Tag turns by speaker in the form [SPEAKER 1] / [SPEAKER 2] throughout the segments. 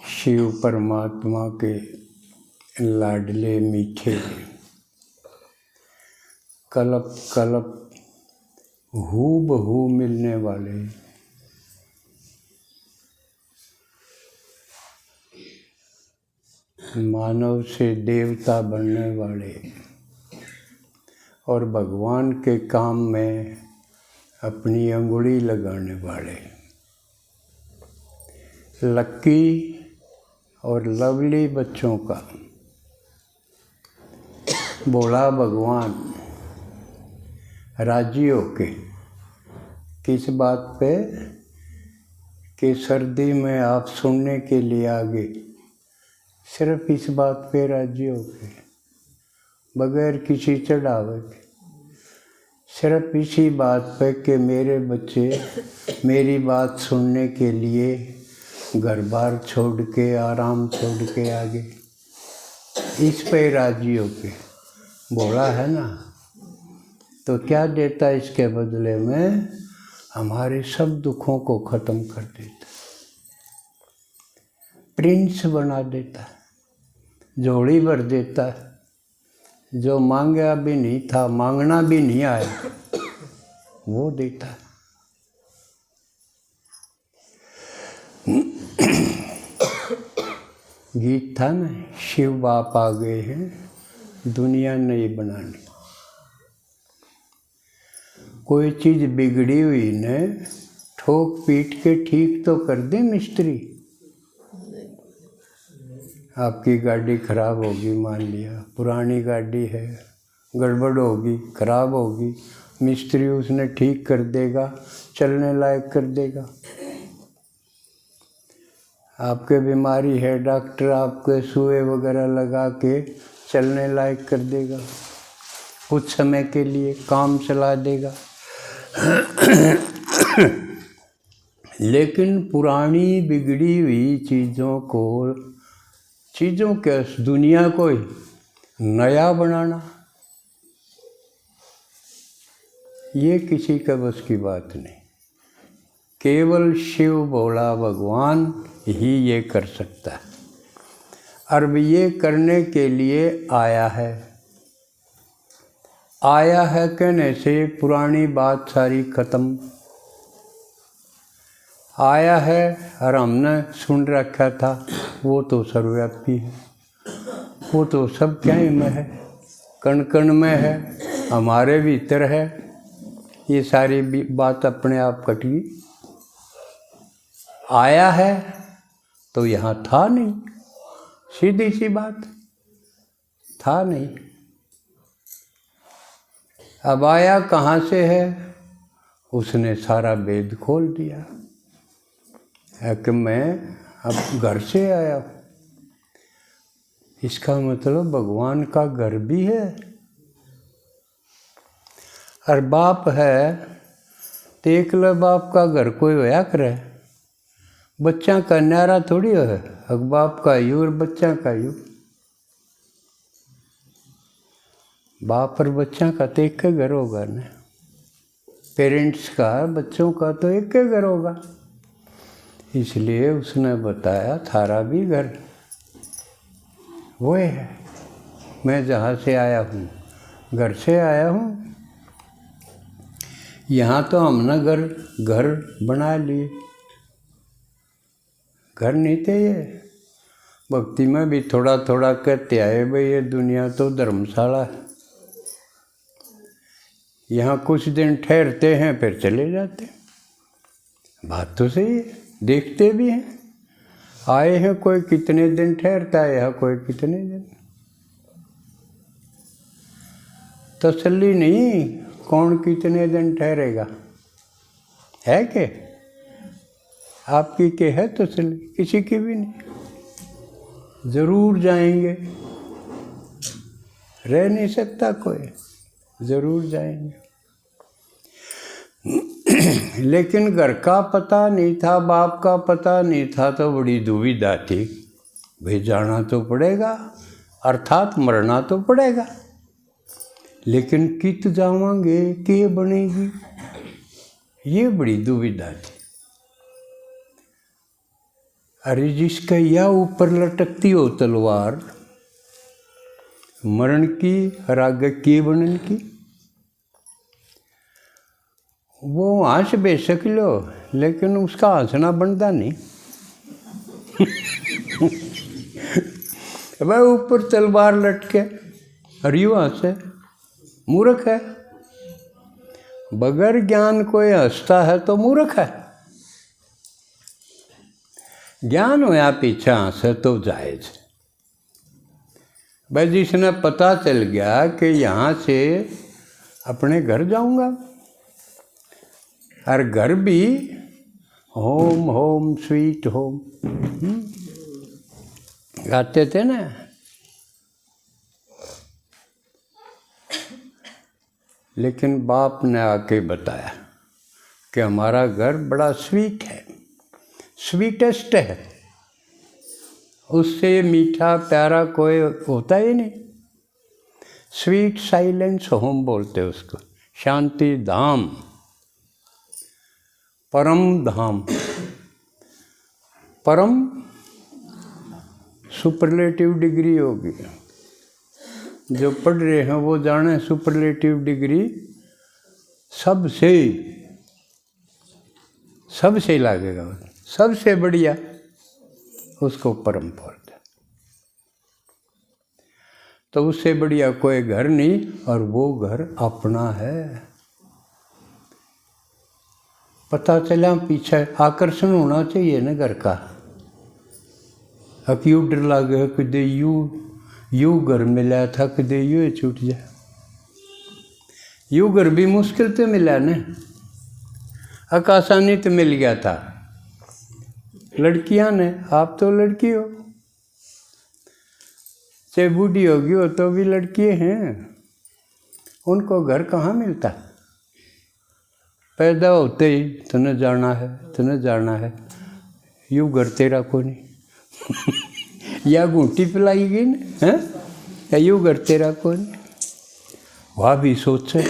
[SPEAKER 1] शिव परमात्मा के लाडले मीठे कलप कलप हूबहू मिलने वाले मानव से देवता बनने वाले और भगवान के काम में अपनी अंगुली लगाने वाले लक्की और लवली बच्चों का बोला भगवान राजी होके किस बात पे कि सर्दी में आप सुनने के लिए आगे सिर्फ इस बात पे राजी होके बगैर किसी चढ़ावे के सिर्फ इसी बात पे कि मेरे बच्चे मेरी बात सुनने के लिए घर बार छोड़ के आराम छोड़ के आगे इस पे राजी होके बोला है ना। तो क्या देता इसके बदले में? हमारे सब दुखों को ख़त्म कर देता, प्रिंस बना देता, झोली भर देता है। जो मांगा भी नहीं था, मांगना भी नहीं आया, वो देता है। गीत था ना, शिव बाप आ गए हैं दुनिया नहीं बनानी। कोई चीज़ बिगड़ी हुई ने ठोक पीट के ठीक तो कर दे मिस्त्री। आपकी गाड़ी खराब होगी, मान लिया पुरानी गाड़ी है, गड़बड़ होगी, खराब होगी, मिस्त्री उसने ठीक कर देगा, चलने लायक कर देगा। आपके बीमारी है, डॉक्टर आपके सुई वगैरह लगा के चलने लायक कर देगा, कुछ समय के लिए काम चला देगा। लेकिन पुरानी बिगड़ी हुई चीज़ों के दुनिया को नया बनाना, ये किसी का बस की बात नहीं। केवल शिव भोला भगवान ही ये कर सकता है। और ये करने के लिए आया है कहने से पुरानी बात सारी खत्म। आया है और हमने सुन रखा था, वो तो सर्वव्यापी है, वो तो सब क्या में है, कण कण में है, हमारे भीतर है। ये सारी बात अपने आप कट गई। आया है तो यहाँ था नहीं, सीधी सी बात, था नहीं। अब आया कहाँ से है? उसने सारा वेद खोल दिया है कि मैं अब घर से आया हूँ। इसका मतलब भगवान का घर भी है। और बाप है तो एकला बाप का घर कोई होया करे, बच्चा का न्यारा थोड़ी है। अब बाप का यू और बच्चा का यू, बाप और बच्चा का तो एक घर होगा ना, पेरेंट्स का बच्चों का तो एक घर होगा। इसलिए उसने बताया थारा भी घर वो है। मैं जहाँ से आया हूँ, घर से आया हूँ। यहाँ तो हमने घर बना लिए, घर नहीं थे ये। भक्ति में भी थोड़ा थोड़ा कहते आए भाई ये दुनिया तो धर्मशाला है। यहाँ कुछ दिन ठहरते हैं फिर चले जाते हैं। बात तो सही है, देखते भी हैं। आए हैं कोई कितने दिन ठहरता है, यहाँ कोई कितने दिन। तसल्ली नहीं कौन कितने दिन ठहरेगा है के आपकी के है तसल्ली? किसी की भी नहीं। ज़रूर जाएंगे, रह नहीं सकता कोई, ज़रूर जाएंगे। लेकिन घर का पता नहीं था, बाप का पता नहीं था, तो बड़ी दुविधा थी। भाई जाना तो पड़ेगा, अर्थात मरना तो पड़ेगा, लेकिन कित जावांगे, के बनेगी, ये बड़ी दुविधा थी। अरे जिसके या ऊपर लटकती हो तलवार, मरण की और आगे की बनन की, वो हंस बेशक लो, लेकिन उसका हंसना बनता नहीं। वह ऊपर तलवार लटके और यूँ हंसे, मूर्ख है। बगैर ज्ञान कोई हंसता है तो मूर्ख है। ज्ञान होया पीछे हंसे तो जायज। भाई जिसने पता चल गया कि यहाँ से अपने घर जाऊंगा, और घर भी होम होम स्वीट होम गाते थे ना। लेकिन बाप ने आके बताया कि हमारा घर बड़ा स्वीट है, स्वीटेस्ट है, उससे मीठा प्यारा कोई होता ही नहीं। स्वीट साइलेंस होम बोलते उसको, शांति धाम, परम धाम। परम सुपरलेटिव डिग्री होगी, जो पढ़ रहे हैं वो जाने सुपरलेटिव डिग्री सबसे लागेगा, सबसे बढ़िया, उसको परम बोलते। तो उससे बढ़िया कोई घर नहीं, और वो घर अपना है। पता चला पीछे आकर्षण होना चाहिए ना घर का। अब यूँ डर लगे कि यूँ घर मिला था कि यूँ छूट जाए। यूँ घर भी मुश्किल से मिला ना, आसानी तो मिल गया था। लड़कियां ने, आप तो लड़की हो, चाहे बूढ़ी होगी हो तो भी लड़की हैं, उनको घर कहाँ मिलता। पैदा होते ही तूने जाना है, तूने जाना है, यूँ घर तेरा को नहीं। या घूंटी पिलाई गई ना, हैं, या यूँ घर तेरा को नहीं। वह भी सोचे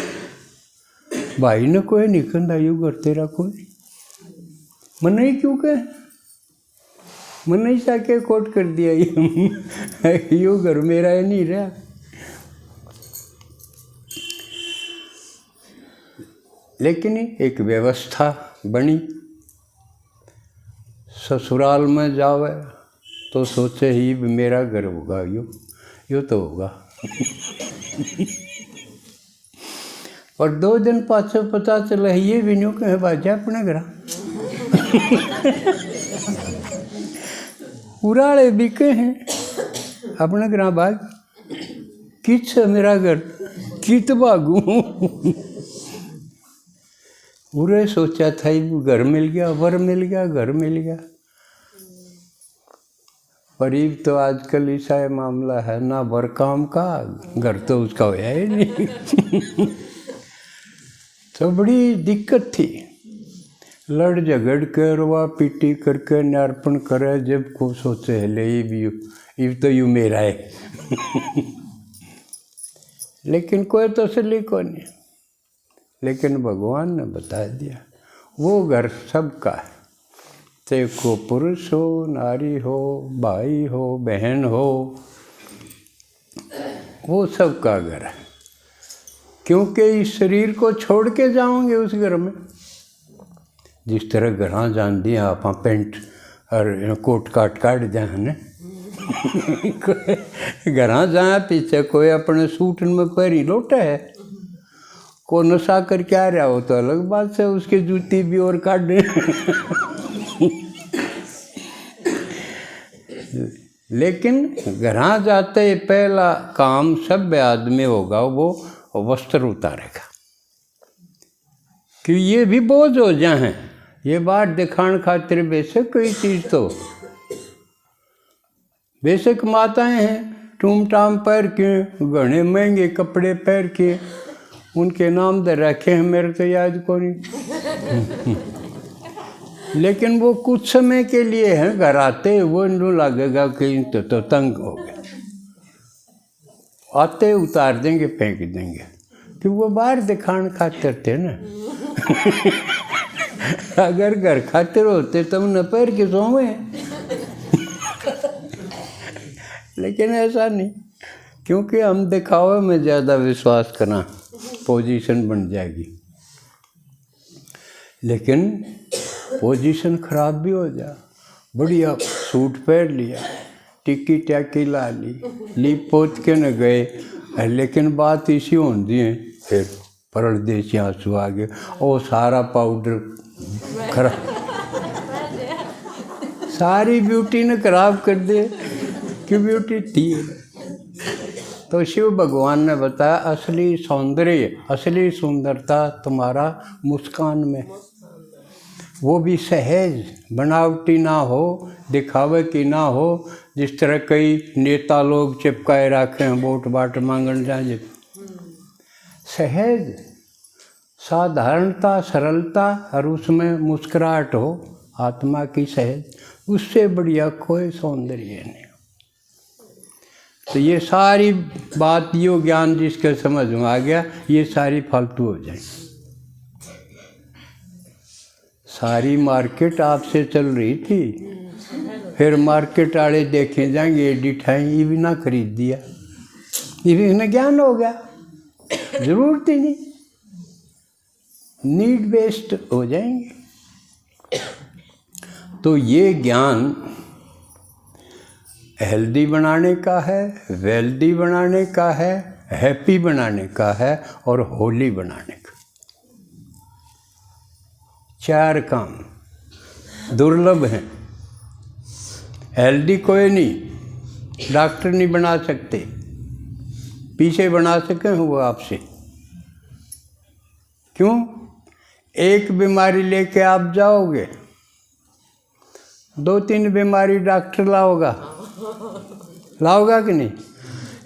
[SPEAKER 1] भाई ने कोई निकलना, यूँ घर तेरा को नहीं। मन ही क्यों कहे, मन ही जाके कोट कर दिया, यूँ घर मेरा ही नहीं रहा। लेकिन एक व्यवस्था बनी। ससुराल में जावे तो सोचे ही मेरा घर होगा, यूँ तो होगा। और 2 दिन पाछे पता चला ये भी नहीं कहे बाजा अपने घर। उराले बिके हैं अपने घर बाग, किच मेरा घर कित भागू। उरे सोचा था घर मिल गया, वर मिल गया, घर मिल गया। करीब तो आजकल ऐसा मामला है ना, वर काम का, घर तो उसका होया ही नहीं। तो बड़ी दिक्कत थी। लड़ झगड़ के रोआ पीटी करके नार्पण करे, जब को सोचे ले ये तो यूँ मेरा है। लेकिन कोई तसल्ली को नहीं। लेकिन भगवान ने बता दिया वो घर सबका है, चाहे को पुरुष हो, नारी हो, भाई हो, बहन हो, वो सबका घर है। क्योंकि इस शरीर को छोड़ के जाओगे उस घर में। जिस तरह घर जान दिया आप पेंट और कोट काट जाए न, घर जाए पीछे कोई अपने सूट में पैरी लौटा है, को नशा करके आ रहा हो तो अलग बात है, उसकी जूती भी और काट दे। लेकिन घर जाते पहला काम सब आदमी होगा वो वस्त्र उतारेगा, कि ये भी बोझ हो जाए। ये बात दिखाने खातिर बेशक कोई चीज़ तो बेशक माताएं हैं, टूम टाम पैर के, घने महंगे कपड़े पैर के, उनके नाम दे रखे हैं, मेरे तो याद को नहीं। लेकिन वो कुछ समय के लिए हैं, घर आते वो इन्हों लगेगा कि तो तंग हो गए, आते उतार देंगे, फेंक देंगे, कि वो बाहर दिखाने खातिर थे ना। अगर घर खातिर होते तो न पैर के सोवे, लेकिन ऐसा नहीं, क्योंकि हम दिखावे में ज़्यादा विश्वास करना, पोजीशन बन जाएगी। लेकिन पोजीशन खराब भी हो जा, बढ़िया सूट पहन लिया, टिक्की टाकी ला ली, लीप पोत के न गए, लेकिन बात इसी होती है, फिर परदेसी आंसू आ गए, वो सारा पाउडर खराब, सारी ब्यूटी ने खराब कर दे कि ब्यूटी थी। तो शिव भगवान ने बताया असली सौंदर्य, असली सुंदरता तुम्हारा मुस्कान में, वो भी सहज, बनावटी ना हो, दिखावे की ना हो, जिस तरह कई नेता लोग चिपकाए रखे हैं वोट बाट मांगन जाए। सहज, साधारणता, सरलता और उसमें मुस्कुराहट हो, आत्मा की सहज, उससे बढ़िया कोई सौंदर्य नहीं। तो ये सारी बात, यो ज्ञान जिसके समझ में आ गया, ये सारी फालतू हो जाएगी। सारी मार्केट आपसे चल रही थी, फिर मार्केट वाले देखे जाएंगे, ये डिठाई ये भी ना खरीद दिया, ये भी इन्हें ज्ञान हो गया, जरूरत ही नहीं, नीड बेस्ड हो जाएंगे। तो ये ज्ञान हेल्दी बनाने का है, वेल्दी बनाने का है, हैप्पी बनाने का है और होली बनाने का। 4 काम दुर्लभ हैं। हेल्दी कोई नहीं, डॉक्टर नहीं बना सकते, पीछे बना सके वो आपसे। क्यों? एक बीमारी लेके आप जाओगे, 2-3 बीमारी डॉक्टर लाओगा कि नहीं?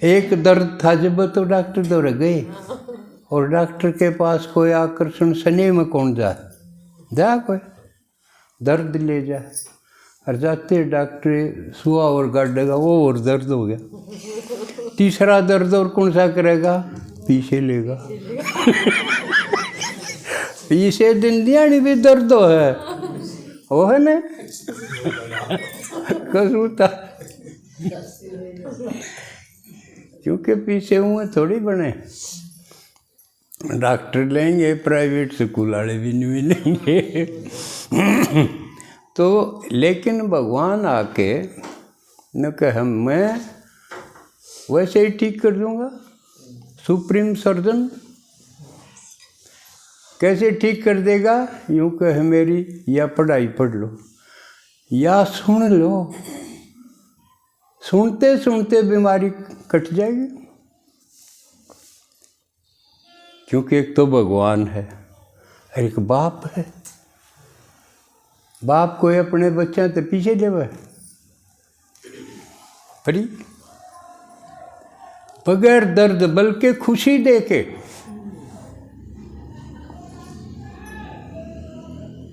[SPEAKER 1] एक दर्द था जब तो डॉक्टर दौड़ गए, और डॉक्टर के पास कोई आकर्षण शनि में कौन जा कोई दर्द ले जाए, और जाते डॉक्टर सुआ और गाड़ेगा, वो और दर्द हो गया। तीसरा दर्द और कौन सा करेगा? पीछे लेगा। पीछे दिन दिहाड़ी भी दर्द है, वो है ना कसूता, क्योंकि पीछे हुए थोड़ी बने। डॉक्टर लेंगे, प्राइवेट स्कूल वाले भी नहीं मिलेंगे। तो लेकिन भगवान आके न कह मैं वैसे ही ठीक कर दूंगा, सुप्रीम सर्जन कैसे ठीक कर देगा? यूँ कह मेरी या पढ़ाई पढ़ लो या सुन लो, सुनते सुनते बीमारी कट जाएगी। क्योंकि एक तो भगवान है, एक बाप है। बाप कोई अपने बच्चे तो पीछे देवे फ्री, बगैर दर्द बल्कि खुशी देके,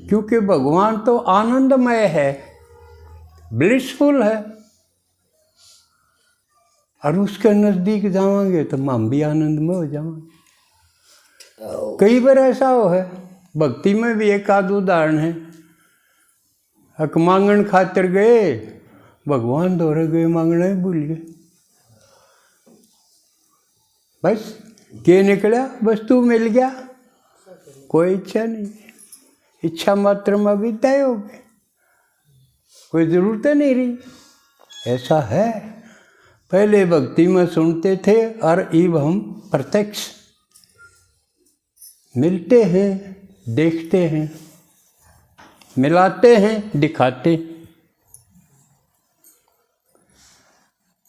[SPEAKER 1] क्योंकि भगवान तो आनंदमय है, ब्लिसफुल है, और उसके नज़दीक जावांगे तो हम भी आनंदमय हो जाएंगे। कई बार ऐसा हो है, भक्ति में भी एक आध उदाहरण है। हक मांगन खातिर गए, भगवान दौरे गए, मांगना ही भूल गए। बस के निकला, वस्तु मिल गया, कोई इच्छा नहीं, इच्छा मात्र में भी तय हो गए, कोई जरूरत नहीं रही। ऐसा है, पहले भक्ति में सुनते थे और अब हम प्रत्यक्ष मिलते हैं, देखते हैं, मिलाते हैं, दिखाते।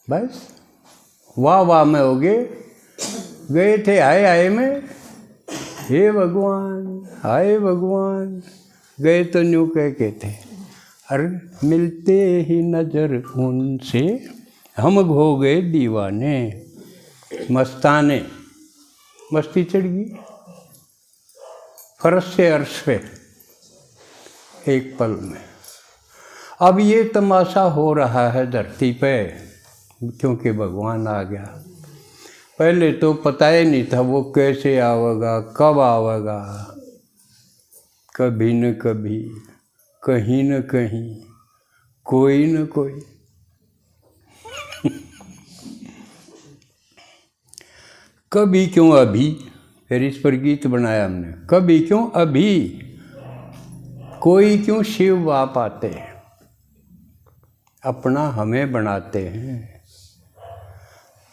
[SPEAKER 1] बस वाह वाह में हो गए थे, आए में हे भगवान, हाय भगवान, गए तो न्यू कह थे, अरे मिलते ही नजर उनसे हम हो गए दीवाने, मस्ताने, मस्ती चढ़ गई फर्श से अर्श पे एक पल में। अब ये तमाशा हो रहा है धरती पे, क्योंकि भगवान आ गया। पहले तो पता ही नहीं था वो कैसे आवेगा, कब आवेगा, कभी न कभी, कहीं न कहीं, कोई न कोई। कभी क्यों अभी, फिर इस पर गीत बनाया हमने। कभी क्यों अभी, कोई क्यों शिव बाप आते हैं, अपना हमें बनाते हैं।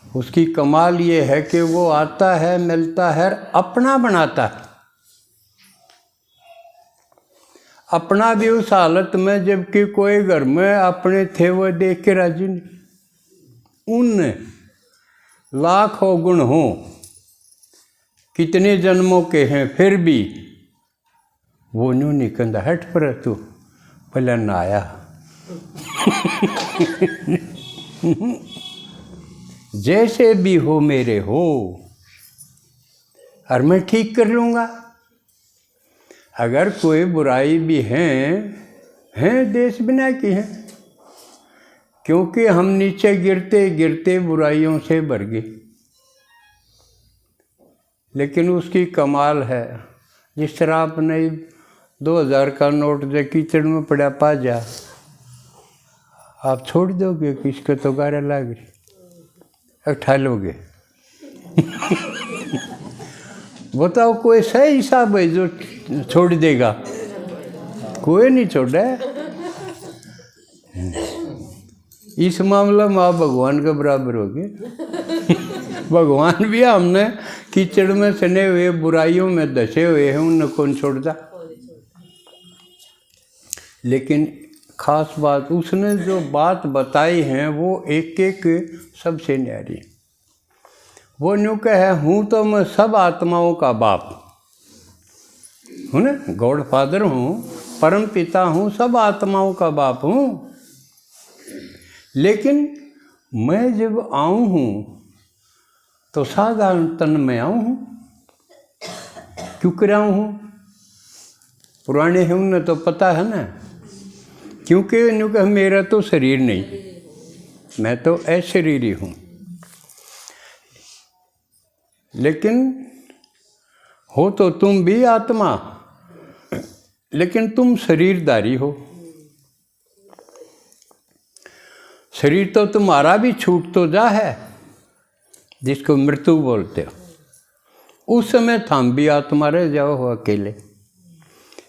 [SPEAKER 1] उसकी कमाल ये है कि वो आता है, मिलता है, अपना बनाता है। अपना भी उस हालत में जबकि कोई घर में अपने थे वो देख के राजी नहीं। उन लाखों गुण हों, कितने जन्मों के हैं, फिर भी वो न्यू नहीं कहता हट पर तू पहले नहाया। जैसे भी हो मेरे हो, और मैं ठीक कर लूँगा। अगर कोई बुराई भी हैं देश बिना की हैं, क्योंकि हम नीचे गिरते गिरते बुराइयों से भर गए। लेकिन उसकी कमाल है, जिस तरह आपने 2000 का नोट जो कीचड़ में पड़ा पा जा, आप छोड़ दोगे कि इसको तो गारा लागे, उठा लोगे। बताओ कोई सही हिसाब है जो छोड़ देगा? कोई नहीं छोड़ा है। इस मामले में आप भगवान के बराबर हो गए। भगवान भी हमने कीचड़ में सने हुए बुराइयों में धसे हुए हैं, उन्हें कौन छोड़ता। लेकिन खास बात उसने जो बात बताई है वो एक एक सबसे न्यारी। वो न्यू कहे हूँ तो मैं सब आत्माओं का बाप हूँ ना, गॉड फादर हूँ, परम पिता हूँ, सब आत्माओं का बाप हूँ। लेकिन मैं जब आऊँ हूँ तो साधारण तन में आऊँ हूँ। क्यों कराऊँ हूँ? पुराने हैं उन्हें तो पता है ना, क्योंकि न्यू कहे मेरा तो शरीर नहीं, मैं तो अशरीरी हूँ। लेकिन हो तो तुम भी आत्मा, लेकिन तुम शरीरधारी हो। शरीर तो तुम्हारा भी छूट तो जा है, जिसको मृत्यु बोलते हो। उस समय थम भी आत्मा रह जाओ हो अकेले,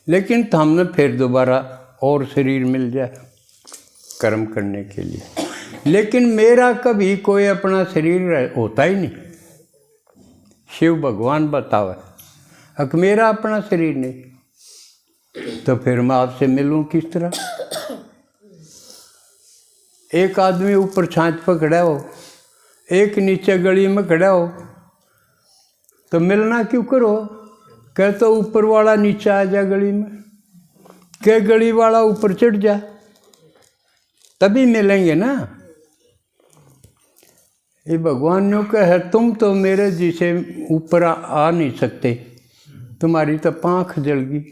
[SPEAKER 1] लेकिन थमने फिर दोबारा और शरीर मिल जाए कर्म करने के लिए। लेकिन मेरा कभी कोई अपना शरीर होता ही नहीं। शिव भगवान बतावे अक मेरा अपना शरीर नहीं, तो फिर मैं आपसे मिलूं किस तरह? एक आदमी ऊपर छाछ पर खड़ा हो, एक नीचे गली में खड़ा हो, तो मिलना क्यों करो? कह तो ऊपर वाला नीचे आ जा गली में, कह गली वाला ऊपर चढ़ जा, तभी मिलेंगे ना। ये भगवान ने कहा तुम तो मेरे जिसे ऊपर आ नहीं सकते, तुम्हारी तो पाँख जल गई,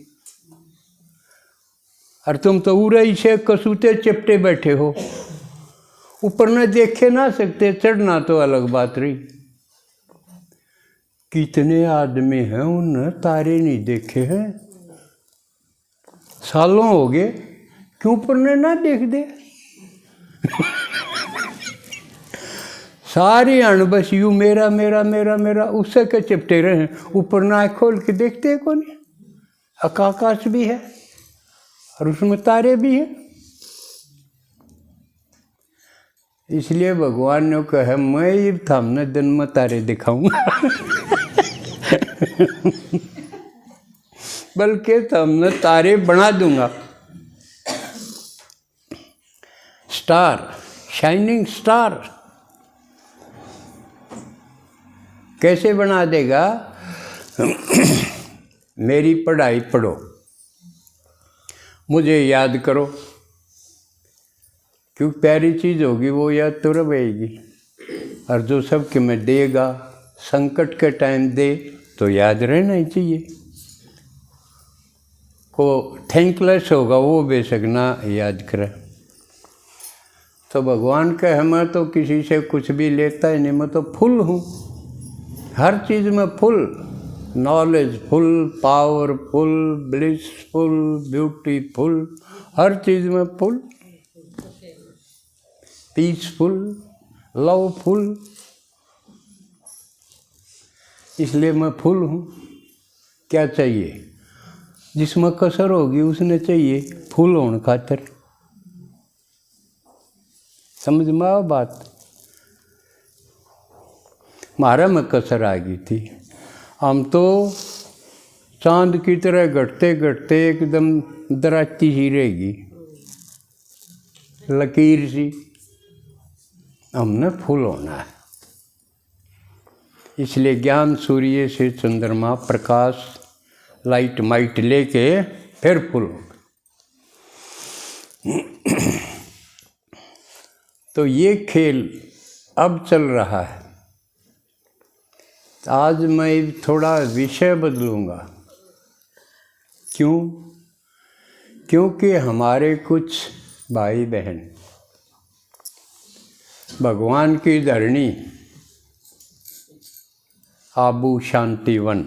[SPEAKER 1] और तुम तो उरे ही से कसूते चिपटे बैठे हो, ऊपर न देखे ना सकते, चढ़ना तो अलग बात रही। कितने आदमी हैं उन तारे नहीं देखे हैं, सालों हो गए, क्यों ऊपर ने ना देख दे? सारी अणबस यू मेरा मेरा मेरा मेरा उससे के चिपटे रहे, ऊपर ना खोल के देखते हैं कौन? आकाश भी है और उसमें तारे भी हैं। इसलिए भगवान ने कहा मैं ये थामने दिन में तारे दिखाऊंगा। बल्कि थामने तारे बना दूंगा। स्टार, शाइनिंग स्टार कैसे बना देगा? मेरी पढ़ाई पढ़ो, मुझे याद करो, क्योंकि प्यारी चीज़ होगी वो याद तो रहेगी। और जो सबके में देगा, संकट के टाइम दे तो याद रहना ही चाहिए। को थैंकलेस होगा वो बेशक ना याद करे। तो भगवान कहे मैं तो किसी से कुछ भी लेता ही नहीं, मैं तो फुल हूँ, हर चीज़ में full, knowledge full, power full, blissful, beautiful, हर चीज़ में फुल, पीसफुल, लवफुल। इसलिए मैं फुल हूँ। क्या चाहिए? जिसमें कसर होगी उसने चाहिए फुल होने खातिर। समझ में आओ बात? हमारा में कसर आ गई थी। हम तो चांद की तरह घटते घटते एकदम दराती सी रहेगी, लकीर सी। हमने फुल होना है। इसलिए ज्ञान सूर्य से चंद्रमा प्रकाश लाइट माइट लेके फिर फुल होगा। तो ये खेल अब चल रहा है। आज मैं थोड़ा विषय बदलूंगा। क्यों? क्योंकि हमारे कुछ भाई बहन भगवान की धरणी आबू शांतिवन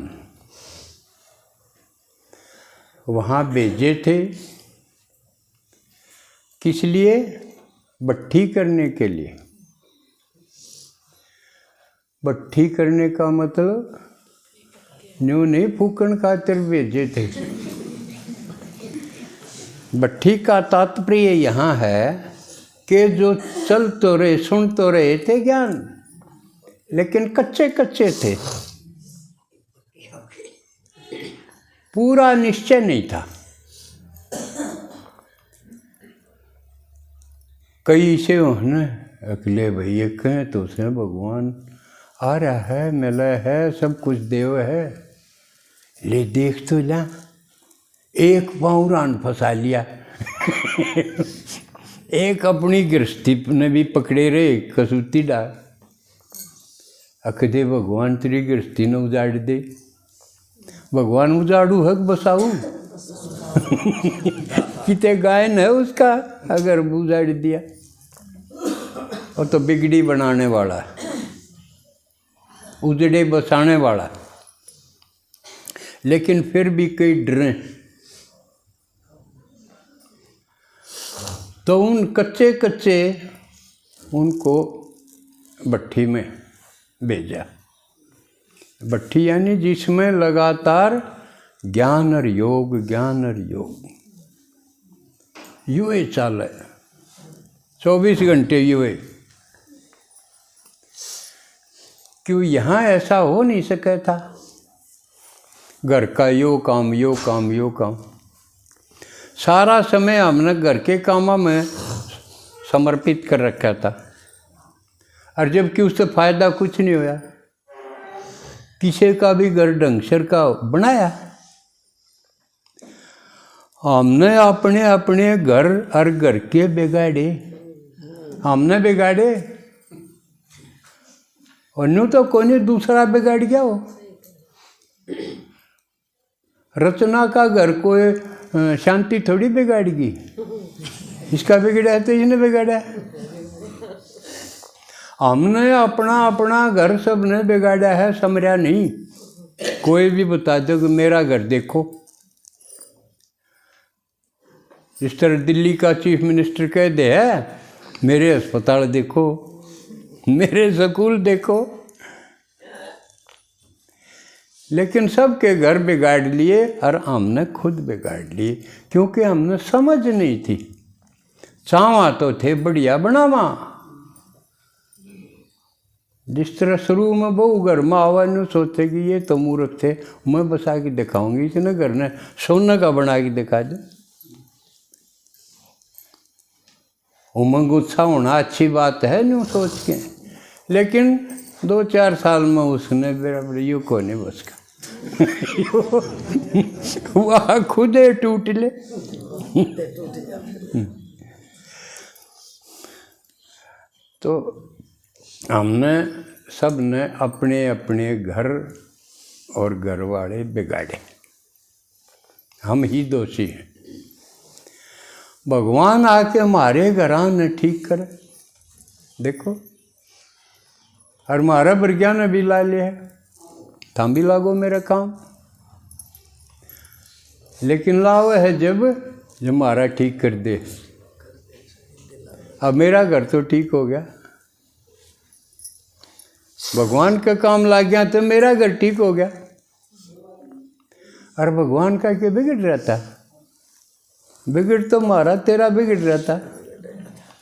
[SPEAKER 1] वहाँ भेजे थे। किस लिए? भट्ठी करने के लिए। भट्ठी करने का मतलब न्यू नहीं फूकन खातिर भेजे थे। भट्ठी का तात्पर्य यहाँ है कि जो चल तो रहे सुन तो रहे थे ज्ञान, लेकिन कच्चे कच्चे थे, पूरा निश्चय नहीं था। कई से उन्हें अकेले भैया कहें तो उसने भगवान आ रहा है, मिला है, सब कुछ देव है, ले देख तो ला। एक पाँव फंसा लिया। एक अपनी गृहस्थी ने भी पकड़े रहे कसूती डाल। अकदे भगवान तेरी गृहस्थी ने उजाड़ दे। भगवान उजाड़ू हक बसाऊ। किते गायन है उसका अगर उजाड़ दिया। और तो बिगड़ी बनाने वाला, उजड़े बसाने वाला। लेकिन फिर भी कई डरे। तो उन कच्चे कच्चे उनको भट्ठी में भेजा। भट्ठी यानी जिसमें लगातार ज्ञान और योग, ज्ञान और योग यूँ ही चाल है, 24 घंटे यूँ ही। क्यों? यहाँ ऐसा हो नहीं सका था। घर का यो काम, यो काम, यो काम। सारा समय हमने घर के कामों में समर्पित कर रखा था, और जबकि उससे फायदा कुछ नहीं हुआ। किसी का भी घर ढंग से का बनाया। हमने अपने अपने घर और घर के बिगाड़े। हमने बिगाड़े और न्यू तो कोई दूसरा बिगाड़ गया हो। रचना का घर कोई शांति थोड़ी बिगाड़ेगी। इसका बिगड़ा है तो इसने बिगाड़ा। हमने अपना अपना घर सबने बिगाड़ा है, समझा नहीं। कोई भी बता दो कि मेरा घर देखो। इस तरह दिल्ली का चीफ मिनिस्टर कह दे है मेरे अस्पताल देखो, मेरे स्कूल देखो। लेकिन सबके घर बिगाड़ लिए और हमने खुद बिगाड़ लिए, क्योंकि हमने समझ नहीं थी। चावा तो थे बढ़िया बनावा। जिस तरह शुरू में बहु घर में आवा नु सोचे कि ये तो मूर्ख थे, मैं बसा के दिखाऊंगी, इतने घर ने सोने का बना के दिखा दे। उमंग उत्साह होना अच्छी बात है न्यू सोच के, लेकिन 2-4 साल में उसने बराबर यू को नहीं बस का। वह खुद टूट ले। तो हमने सब ने अपने अपने घर और घर वाले बिगाड़े। हम ही दोषी हैं। भगवान आके हमारे घरां ने ठीक करे। देखो, और हमारा प्रज्ञा ने भी ला लिया है, थम भी लागो मेरा काम। लेकिन लाव है जब हमारा ठीक कर दे। अब मेरा घर तो ठीक हो गया, भगवान का काम लग गया तो मेरा घर ठीक हो गया। और भगवान का क्या बिगड़ रहता, बिगड़ तो मारा तेरा बिगड़ रहता।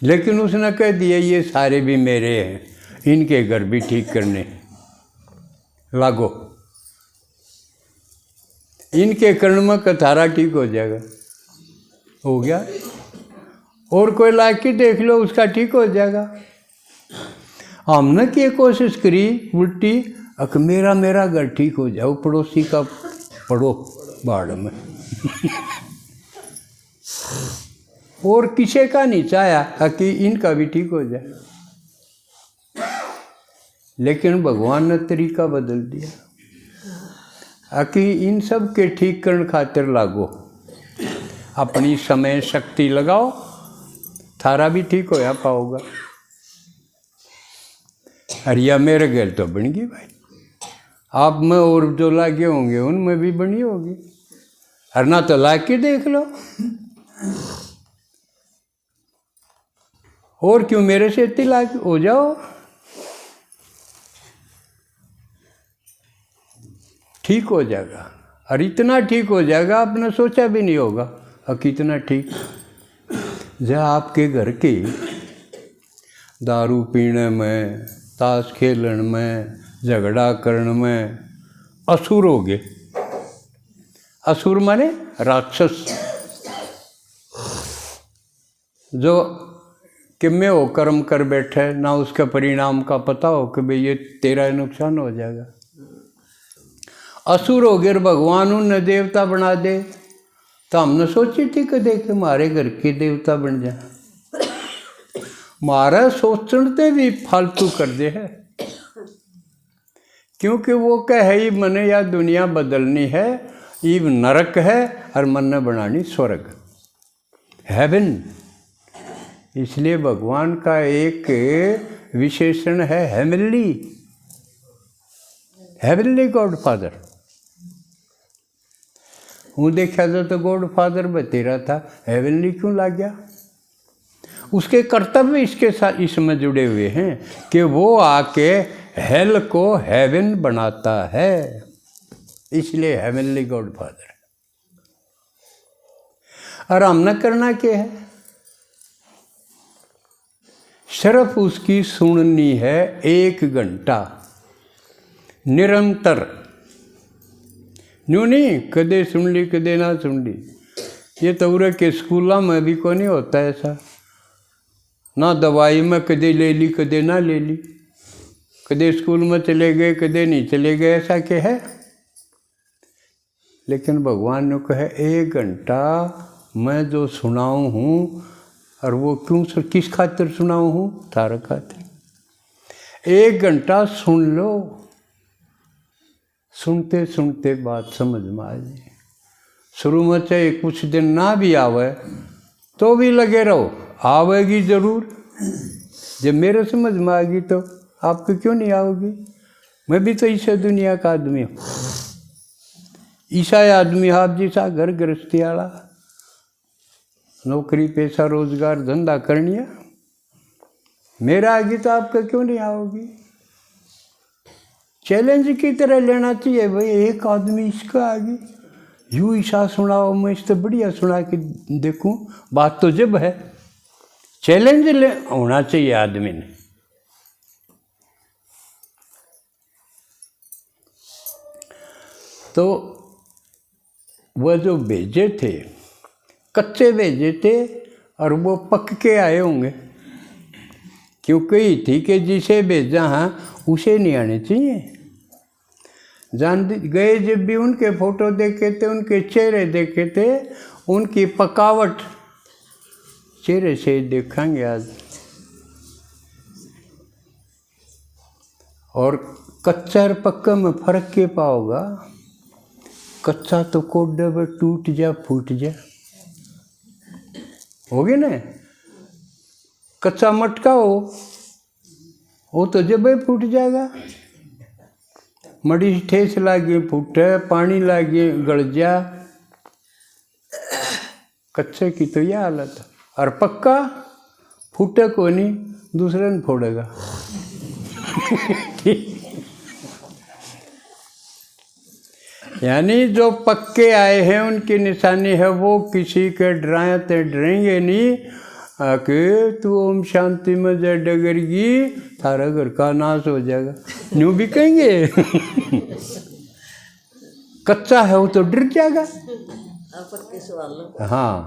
[SPEAKER 1] लेकिन उसने कह दिया ये सारे भी मेरे हैं, इनके घर भी ठीक करने लागो, इनके कर्ण में कथारा ठीक हो जाएगा, हो गया। और कोई ला के देख लो उसका ठीक हो जाएगा। हमने की कोशिश करी उल्टी, अक मेरा घर ठीक हो जाओ, पड़ोसी का पड़ो बाढ़ में और किसी का नहीं चाहा कि इनका भी ठीक हो जाए। लेकिन भगवान ने तरीका बदल दिया कि इन सब के ठीक करने खातिर लागो, अपनी समय शक्ति लगाओ, थारा भी ठीक होया पाओगा। अरिया मेरे घर तो बन गई भाई, आप में और जो लागे होंगे उनमें भी बनी होगी। और ना तो ला के देख लो, और क्यों मेरे से इतनी लाग हो जाओ, ठीक हो जाएगा। और इतना ठीक हो जाएगा आपने सोचा भी नहीं होगा। और कितना ठीक, जब आपके घर की दारू पीने में, ताश खेलन में, झगड़ा करने में असुर हो गए। असुर माने राक्षस, जो कि मैं वो कर्म कर बैठे ना उसके परिणाम का पता हो कि भाई ये तेरा नुकसान हो जाएगा। असुर हो गए, भगवान उन्हें देवता बना दे। तो हमने सोची थी कि देखे हमारे घर के देवता बन जाए, हमारा सोचते भी फालतू कर दे है। क्योंकि वो कहे मने या दुनिया बदलनी है, ईव नरक है और मन ने बनानी स्वर्ग, हेवन। इसलिए भगवान का एक विशेषण है हेवनली, हेवनली गॉड फादर। वो देखा जाए तो गॉड फादर बतेरा था, हेवनली क्यों लग गया? उसके कर्तव्य इसके साथ इसमें जुड़े हुए हैं कि वो आके हेल को हेवन बनाता है, इसलिए हेवनली गॉड फादर है। और हमने करना क्या है? सिर्फ उसकी सुननी है 1 घंटा निरंतर। न्यू नहीं कदे सुन ली कदे ना सुन ली, ये तो उरे के स्कूलों में भी को नहीं होता ऐसा। ना दवाई में कदे ले ली कदे ना ले ली, कदे स्कूल में चले गए कदे नहीं चले गए, ऐसा क्या है? लेकिन भगवान ने कहा 1 घंटा मैं जो सुनाऊँ हूँ, और वो क्यों किस खातिर सुनाऊँ हूँ? तारा खातिर। 1 घंटा सुन लो, सुनते सुनते बात समझ में आ जाए। शुरू में चाहे कुछ दिन ना भी आवे तो भी लगे रहो, आवेगी ज़रूर। जब मेरे समझ में आ गई तो आपको क्यों नहीं आओगी? मैं भी तो इस दुनिया का आदमी हूँ, ईसा आदमी आप जैसा घर गृहस्थी वाला, नौकरी पेशा रोजगार धंधा करनी है। मेरा आगे तो आपका क्यों नहीं आओगी? चैलेंज की तरह लेना चाहिए भाई, एक आदमी इसका आगे यूँ ईसा सुनाओ, मैं इससे बढ़िया सुना के देखूं। बात तो जब है चैलेंज ले होना चाहिए आदमी ने। तो वह जो भेजे थे कच्चे भेजे थे और वो पक के आए होंगे, क्योंकि ठीक है जिसे भेजा है उसे नहीं आने चाहिए। जान गए जब भी उनके फोटो देखे थे, उनके चेहरे देखे थे, उनकी पकावट चेहरे से देखेंगे आज। और कच्चा और पक्का में फर्क के पाओगा? कच्चा तो कोडे में टूट जा फूट जा, हो गया ना। कच्चा मटका हो वो तो जब ही फूट जाएगा। मड़ी ठेस लागे फूटे, पानी लागे गड़ जा। कच्चे की तो यह हालत है। और पक्का फूटे को नहीं, दूसरे ने फोड़ेगा। यानी जो पक्के आए हैं उनकी निशानी है वो किसी के डराए तो डरेंगे नहीं कि तू ओम शांति में जय डगरगी थारा घर का नाश हो जाएगा, न्यू भी कहेंगे। कच्चा है वो तो डर जाएगा। हाँ,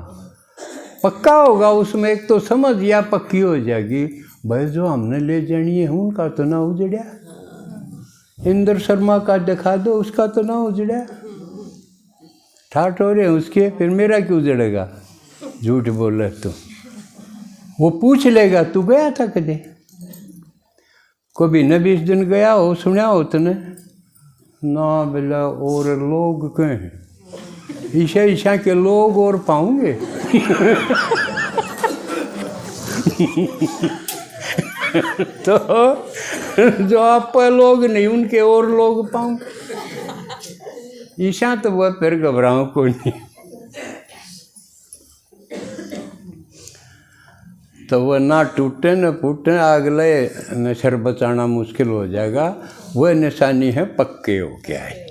[SPEAKER 1] पक्का होगा उसमें एक तो समझ या पक्की हो जाएगी, भाई जो हमने ले जानी है उनका तो ना उजड़िया, इंद्र शर्मा का दिखा दो उसका तो ना उजड़ा, ठाठ हो रहे हैं उसके, फिर मेरा क्यों उजड़ेगा, झूठ बोल रहे तो। वो पूछ लेगा तू गया था कदे, कभी न 20 दिन गया हो, सुना हो तूने ना, बोला और लोग कहें ईशा ईशा के लोग और पाऊंगे। तो जो आप लोग नहीं उनके और लोग पाऊंगे, ईशा तो वह फिर घबराऊं को नहीं। तो वह ना टूटे न फूटे, अगले नशर बचाना मुश्किल हो जाएगा। वह निशानी है पक्के हो के आए।